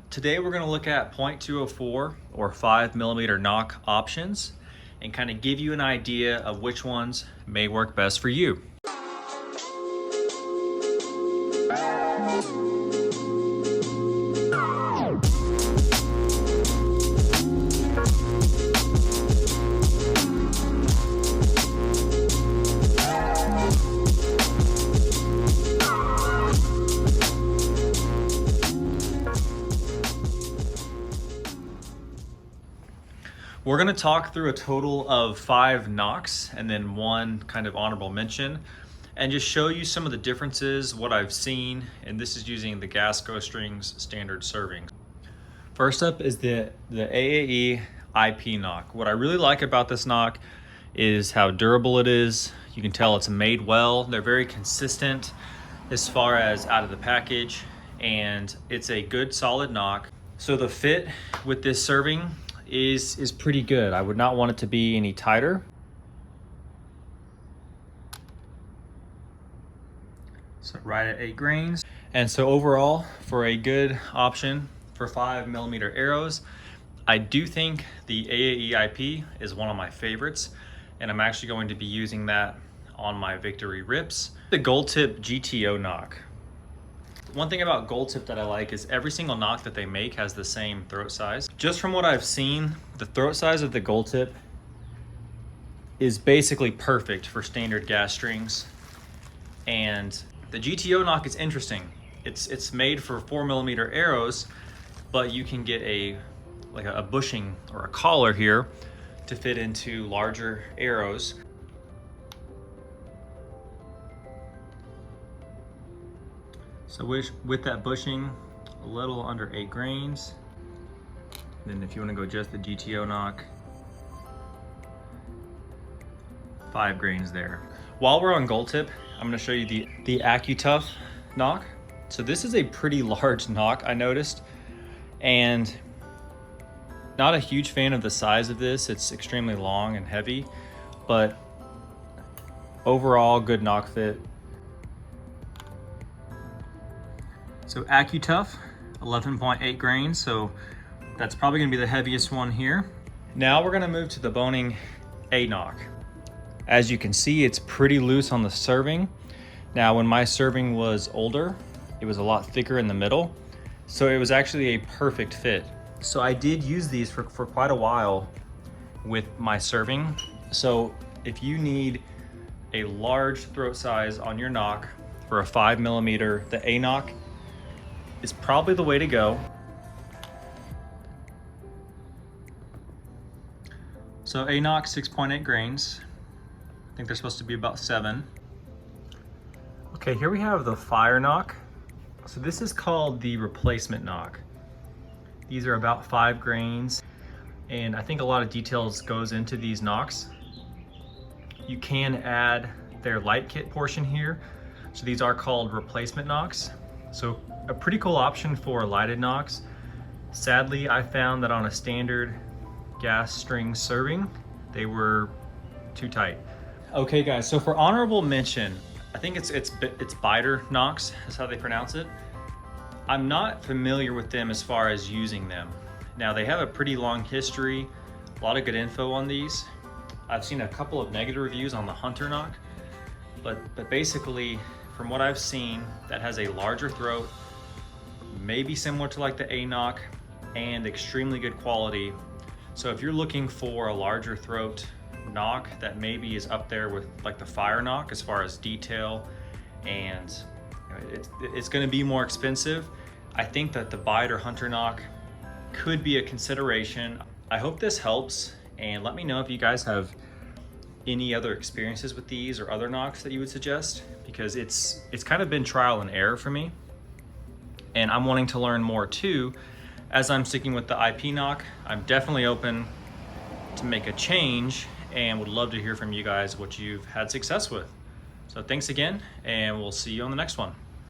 Today we're going to look at 0.204 or 5mm Nock options and kind of give you an idea of which ones may work best for you. We're going to talk through a total of 5 Nocks and then one kind of honorable mention and just show you some of the differences, what I've seen, and this is using the gas go strings standard serving. First up is the AEIPNOC. What I really like about this Nock is how durable it is. You can tell it's made well. They're very consistent as far as out of the package, and it's a good solid Nock. So the fit with this serving is pretty good. I would not want it to be any tighter. So right at 8 grains. And so overall, for a good option for 5mm arrows, I do think the AEIP is one of my favorites, and I'm actually going to be using that on my Victory Rips. The gold tip GTO Nock. One thing about gold tip that I like is every single Nock that they make has the same throat size. Just from what I've seen, the throat size of the gold tip is basically perfect for standard gas strings. And the GTO Nock is interesting. It's made for 4mm arrows, but you can get a bushing or a collar here to fit into larger arrows. So with that bushing, a little under 8 grains. Then if you want to go just the GTO Nock, 5 grains there. While we're on gold tip, I'm going to show you the Accu Nock. So this is a pretty large Nock, I noticed, and not a huge fan of the size of this. It's extremely long and heavy, but overall good Nock fit. So Accu 11.8 grains, so that's probably gonna be the heaviest one here. Now we're gonna move to the Boning A-Nock. As you can see, it's pretty loose on the serving. Now when my serving was older, it was a lot thicker in the middle, so it was actually a perfect fit. So I did use these for quite a while with my serving. So if you need a large throat size on your Nock for a 5mm, the A-Nock is probably the way to go. So A-Nock 6.8 grains. I think they're supposed to be about 7. Okay, here we have the Firenock. So this is called the replacement Nock. These are about 5 grains, and I think a lot of details goes into these Nocks. You can add their light kit portion here. So these are called replacement Nocks. So a pretty cool option for lighted Nocks. Sadly, I found that on a standard gas string serving, they were too tight. Okay guys, so for honorable mention, I think it's biter Nocks, is how they pronounce it. I'm not familiar with them as far as using them. Now they have a pretty long history, a lot of good info on these. I've seen a couple of negative reviews on the Hunter Nock, but basically, from what I've seen, that has a larger throat, maybe similar to like the A-Nock, and extremely good quality. So if you're looking for a larger throat Nock that maybe is up there with like the Firenock as far as detail, and it's going to be more expensive, I think that the bite or Hunter Nock could be a consideration. I hope this helps, and let me know if you guys have any other experiences with these or other Nocks that you would suggest, because it's kind of been trial and error for me, and I'm wanting to learn more too. As I'm sticking with the AEIPNOC, I'm definitely open to make a change and would love to hear from you guys what you've had success with. So thanks again, and we'll see you on the next one.